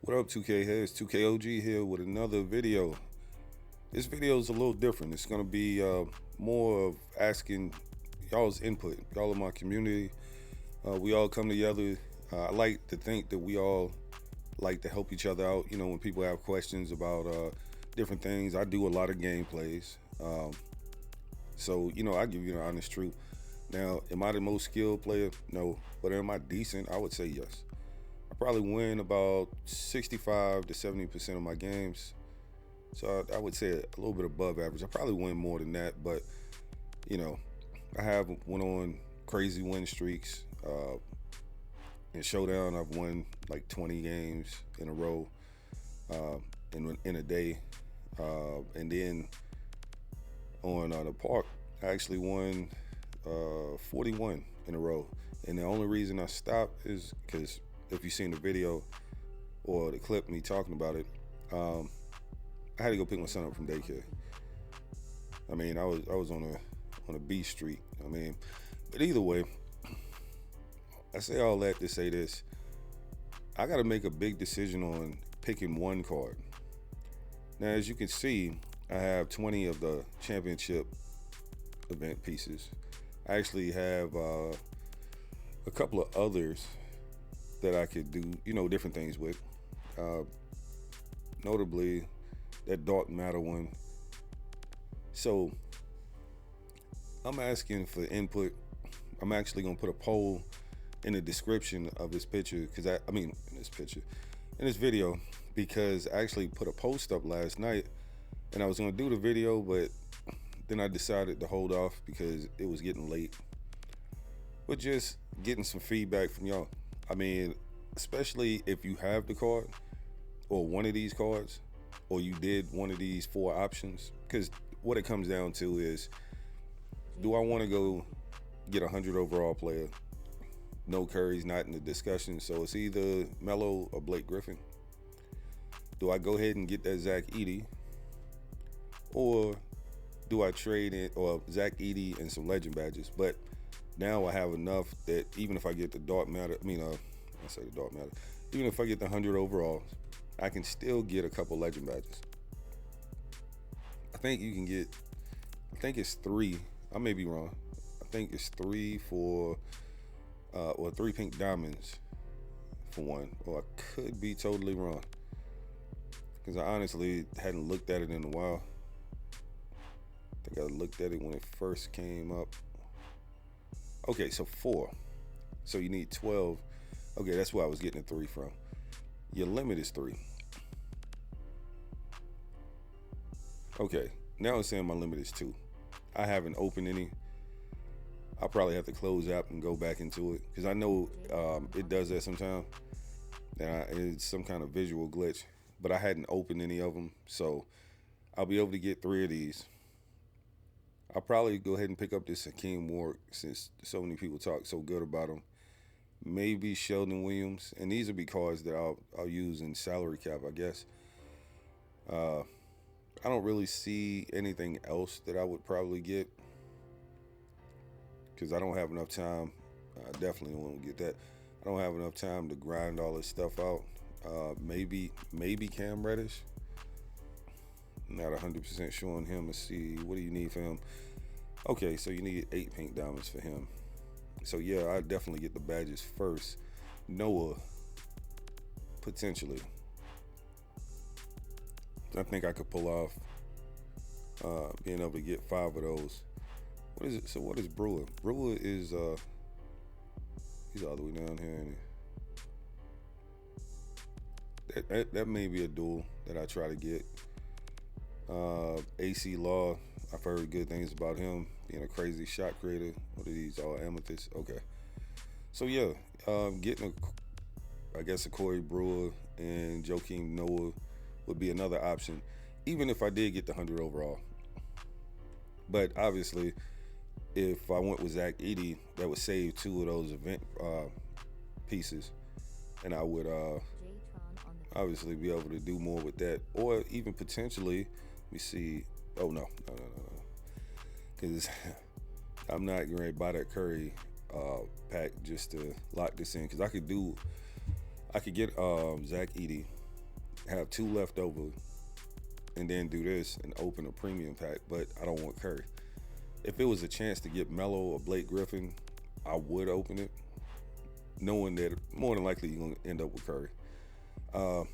What up, 2K heads? 2KOG here with another video. This video is a little different. It's going to be more of asking y'all's input. Y'all in my community. We all come together. I like to think that we all like to help each other out. You know, when people have questions about different things, I do a lot of gameplays. So, you know, I give you the honest truth. Now, am I the most skilled player? No. But am I decent? I would say yes. I probably win about 65 to 70% of my games. So I would say a little bit above average. I probably win more than that, but you know, I have went on crazy win streaks. In Showdown, I've won like 20 games in a row in a day. And then on the park, I actually won 41 in a row. And the only reason I stopped is because if you've seen the video or the clip me talking about it, I had to go pick my son up from daycare. I mean, I was on a B street. I mean, but either way, I say all that to say this: I got to make a big decision on picking one card. Now, as you can see, I have 20 of the championship event pieces. I actually have a couple of others that I could do, you know, different things with. Notably, that dark matter one. So I'm asking for input. I'm actually gonna put a poll in the description of this picture, because in this video, because I actually put a post up last night and I was gonna do the video, but then I decided to hold off because it was getting late. But just getting some feedback from y'all. I mean, especially if you have the card or one of these cards, or you did one of these 4 options, because what it comes down to is, do I want to go get a 100 overall player? No, Curry's not in the discussion, so it's either Melo or Blake Griffin. Do I go ahead and get that Zach Edey, or do I trade in or Zach Edey and some legend badges? But now I have enough that even if I get the dark matter, even if I get the 100 overall, I can still get a couple legend badges. I think you can get, I think it's 3. I may be wrong. I think it's 3 for, or 3 pink diamonds for one. Or I could be totally wrong, because I honestly hadn't looked at it in a while. I think I looked at it when it first came up. Okay, so 4. So you need 12. Okay, that's where I was getting the 3 from. Your limit is 3. Okay, now it's saying my limit is 2. I haven't opened any. I'll probably have to close out and go back into it, because I know it does that sometimes. It's some kind of visual glitch, but I hadn't opened any of them, so I'll be able to get 3 of these. I'll probably go ahead and pick up this Hakeem Ward, since so many people talk so good about him. Maybe Sheldon Williams, and these will be cards that I'll use in salary cap, I guess. I don't really see anything else that I would probably get, because I don't have enough time. I definitely won't get that. I don't have enough time to grind all this stuff out. Maybe Cam Reddish. Not 100% sure on him. Let's see, what do you need for him? Okay, so you need 8 pink diamonds for him. So yeah, I definitely get the badges first. Noah, potentially. I think I could pull off being able to get 5 of those. What is it? So what is Brewer? Brewer is he's all the way down here. That may be a duel that I try to get. AC Law, I've heard good things about him being a crazy shot creator. What are these, all amethyst? Okay, so yeah, getting I guess a Corey Brewer and Joakim Noah would be another option, even if I did get the 100 overall. But obviously, if I went with Zach Edey, that would save 2 of those event pieces, and I would obviously be able to do more with that, or even potentially, let me see. Oh no, because I'm not getting ready to buy that Curry pack just to lock this in, because I could get Zach Edey, have 2 left over, and then do this and open a premium pack. But I don't want Curry. If it was a chance to get Melo or Blake Griffin, I would open it, knowing that more than likely you're gonna end up with Curry. Uh,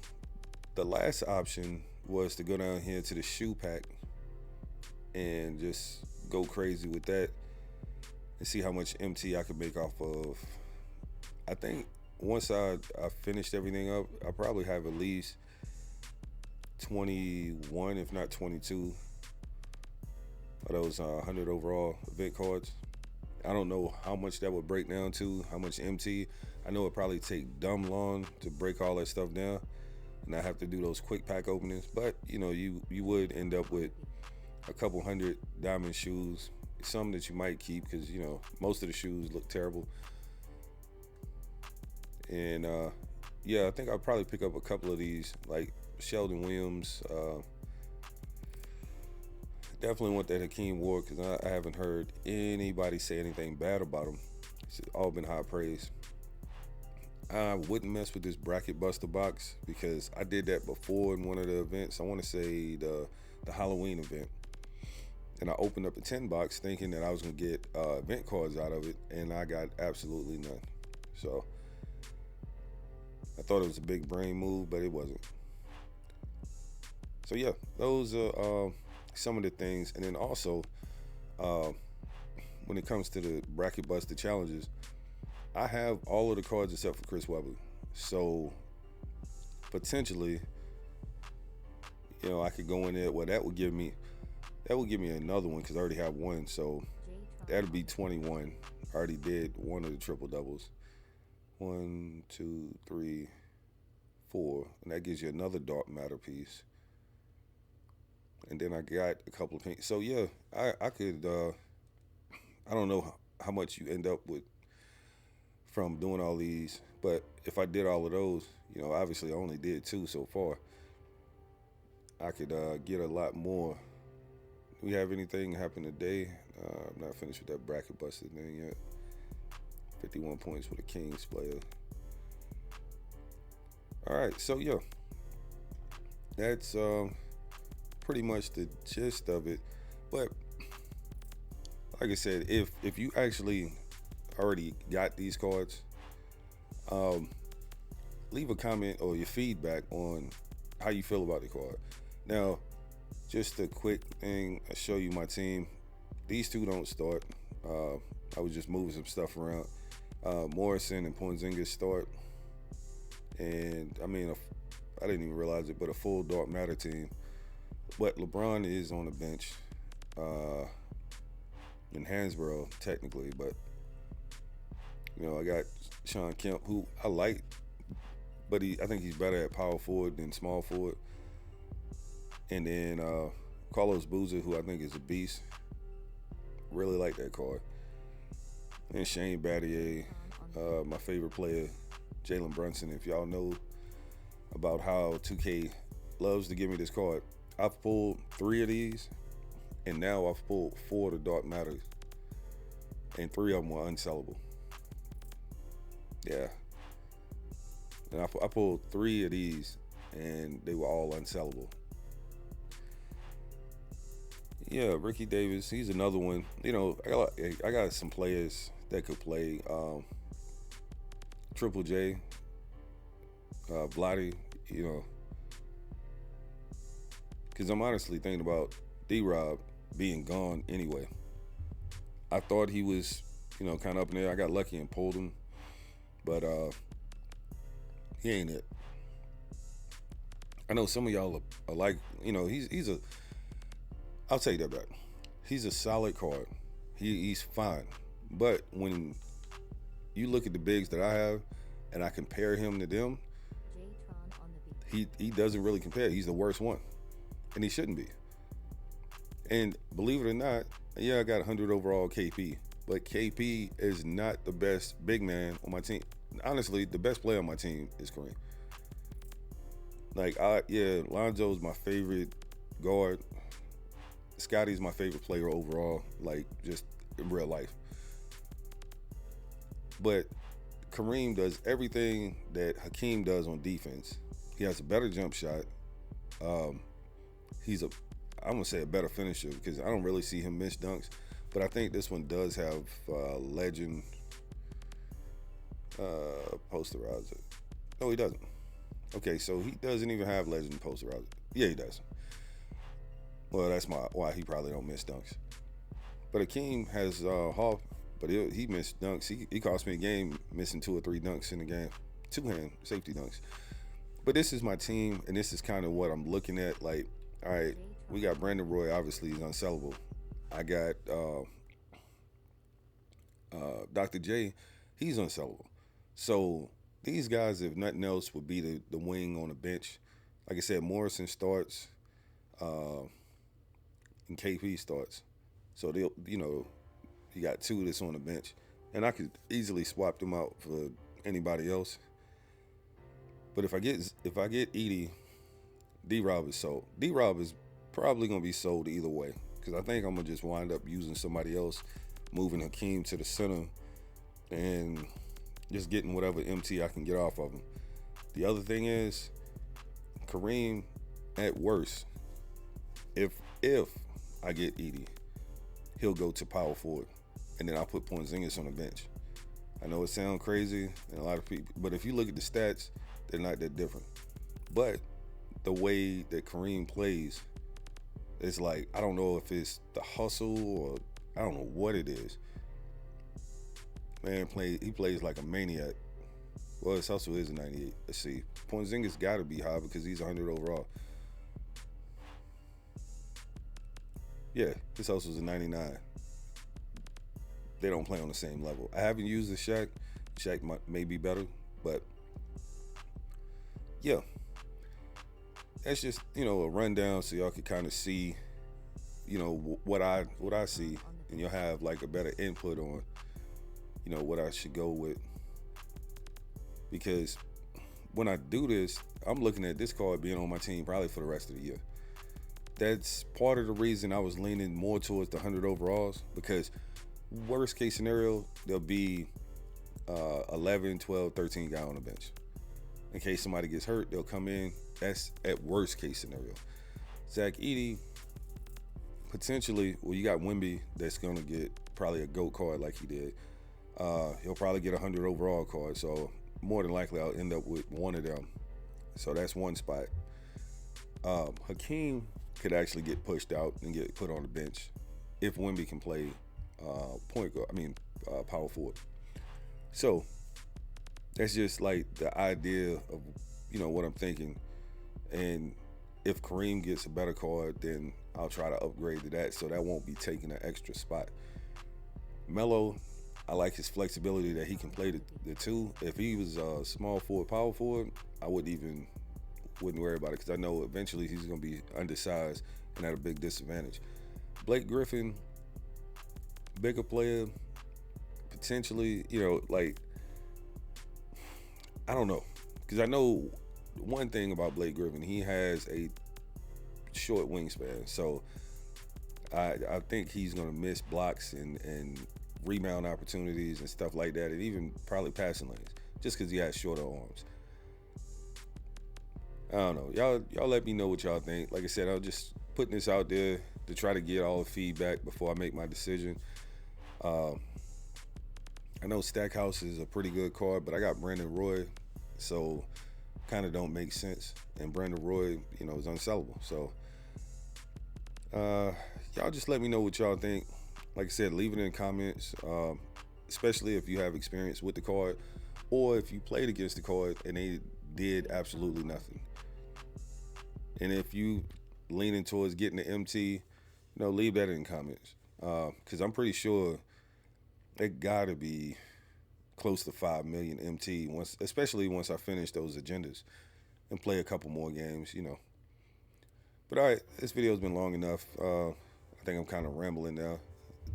the last option was to go down here to the shoe pack and just go crazy with that and see how much MT I could make off of. I think once I finished everything up, I probably have at least 21, if not 22, of those 100 overall event cards. I don't know how much that would break down to, how much MT. I know it probably take dumb long to break all that stuff down, and I have to do those quick pack openings. But you would end up with a couple hundred diamond shoes, some that you might keep because most of the shoes look terrible. And yeah, I think I'll probably pick up a couple of these, like Sheldon Williams. Definitely want that Hakeem Ward because I haven't heard anybody say anything bad about him. It's all been high praise. I wouldn't mess with this bracket buster box because I did that before in one of the events. I want to say the Halloween event. And I opened up the 10 box thinking that I was going to get event cards out of it, and I got absolutely none. So I thought it was a big brain move, but it wasn't. So yeah, those are some of the things. And then also, when it comes to the bracket buster challenges, I have all of the cards except for Chris Webber. So potentially, I could go in there. Well, that would give me another one because I already have one. So that'd be 21. I already did one of the triple doubles. 1, 2, 3, 4, and that gives you another dark matter piece. And then I got a couple of pink. So yeah, I could. I don't know how much you end up with from doing all these, but if I did all of those, obviously I only did 2 so far. I could get a lot more. Do we have anything happen today? I'm not finished with that bracket busted thing yet. 51 points for the Kings player. All right, so yeah, that's pretty much the gist of it. But like I said, if you actually already got these cards, leave a comment or your feedback on how you feel about the card. Now, just a quick thing, I show you my team. These 2 don't start. I was just moving some stuff around. Morrison and Porzingis start, and I mean, I didn't even realize it, but a full dark matter team. But LeBron is on the bench in Hansborough technically, but I got Sean Kemp, who I like, but I think he's better at power forward than small forward. And then Carlos Boozer, who I think is a beast. Really like that card. And Shane Battier, my favorite player, Jalen Brunson. If y'all know about how 2K loves to give me this card, I've pulled 3 of these, and now I've pulled 4 of the Dark Matters, and 3 of them were unsellable. Yeah. And I pulled 3 of these, and they were all unsellable. Yeah, Ricky Davis, he's another one. I got some players that could play. Triple J, Vladdy, because I'm honestly thinking about D-Rob being gone anyway. I thought he was, kind of up in there. I got lucky and pulled him, but he ain't it. I know some of y'all are like, he's a. I'll take that back. He's a solid card. He's fine, but when you look at the bigs that I have, and I compare him to them, he doesn't really compare. He's the worst one, and he shouldn't be. And believe it or not, yeah, I got 100 overall KP, but KP is not the best big man on my team. Honestly, the best player on my team is Kareem. Lonzo's my favorite guard. Scotty's my favorite player overall, just in real life. But Kareem does everything that Hakeem does on defense. He has a better jump shot. Um, he's I'm gonna say a better finisher because I don't really see him miss dunks. But I think this one does have legend posterizer. No, he doesn't. Okay, so he doesn't even have legend posterizer. Yeah, he does. Well, that's why he probably don't miss dunks. But Akeem has Hall, but he missed dunks. He cost me a game missing 2 or 3 dunks in the game, 2-hand safety dunks. But this is my team, and this is kind of what I'm looking at. Like, all right, we got Brandon Roy. Obviously, he's unsellable. I got Dr. J. He's unsellable. So these guys, if nothing else, would be the wing on the bench. Like I said, Morrison starts, and KP starts. So they'll, you got 2 that's on the bench, and I could easily swap them out for anybody else. But if I get Edie, D-Rob is sold. D-Rob is probably gonna be sold either way because I think I'm gonna just wind up using somebody else, moving Hakeem to the center, and just getting whatever MT I can get off of him. The other thing is Kareem, at worst, if I get Edie, he'll go to power forward, and then I'll put Porzingis on the bench. I know it sounds crazy, and a lot of people, but if you look at the stats, they're not that different. But the way that Kareem plays, it's like, I don't know if it's the hustle or I don't know what it is. Man, he plays like a maniac. Well, his hustle is a 98. Let's see. Porzingis got to be high because he's 100 overall. Yeah, his hustle's a 99. They don't play on the same level. I haven't used the Shaq. Shaq may be better, but yeah. That's just, a rundown so y'all can kind of see, what I see, and you'll have like a better input on, what I should go with. Because when I do this, I'm looking at this card being on my team probably for the rest of the year. That's part of the reason I was leaning more towards the 100 overalls, because worst case scenario, there'll be 11, 12, 13 guy on the bench. In case somebody gets hurt, they'll come in. That's at worst case scenario. Zach Edey, potentially, well, you got Wemby that's going to get probably a GOAT card like he did. He'll probably get a 100 overall card. So more than likely, I'll end up with one of them. So that's one spot. Hakeem could actually get pushed out and get put on the bench if Wemby can play point guard. Power forward. So that's just like the idea of what I'm thinking. And if Kareem gets a better card, then I'll try to upgrade to that, so that won't be taking an extra spot. Melo, I like his flexibility that he can play the 2. If he was a small forward, power forward, I wouldn't worry about it because I know eventually he's going to be undersized and at a big disadvantage. Blake Griffin, bigger player, potentially, I don't know, because I know one thing about Blake Griffin, he has a short wingspan, so I think he's going to miss blocks and rebound opportunities and stuff like that, and even probably passing lanes, just because he has shorter arms. I don't know. Y'all let me know what y'all think. Like I said, I'm just putting this out there to try to get all the feedback before I make my decision. I know Stackhouse is a pretty good card, but I got Brandon Roy, so kind of don't make sense. And Brandon Roy, is unsellable. So y'all just let me know what y'all think. Like I said, leave it in the comments, especially if you have experience with the card or if you played against the card and they did absolutely nothing. And if you leaning towards getting the MT, leave that in the comments, because I'm pretty sure it got to be close to 5 million MT especially once I finish those agendas and play a couple more games, But all right, this video's been long enough. I think I'm kind of rambling now.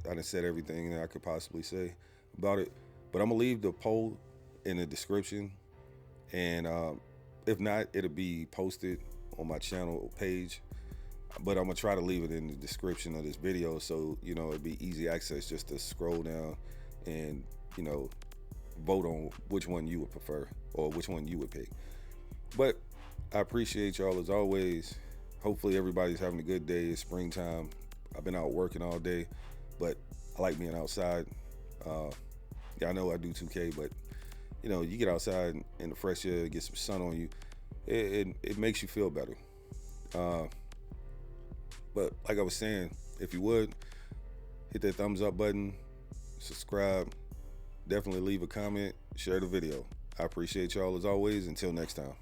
I done said everything that I could possibly say about it. But I'm gonna leave the poll in the description, and if not, it'll be posted on my channel page. But I'm gonna try to leave it in the description of this video, so it'd be easy access just to scroll down and vote on which one you would prefer or which one you would pick. But I appreciate y'all as always. Hopefully everybody's having a good day. It's springtime. I've been out working all day, but I like being outside. Uh, yeah, I know I do 2K, but you get outside in the fresh air, get some sun on you. It makes you feel better. Uh, but like I was saying, if you would hit that thumbs up button, subscribe, definitely leave a comment, share the video. I appreciate y'all as always. Until next time.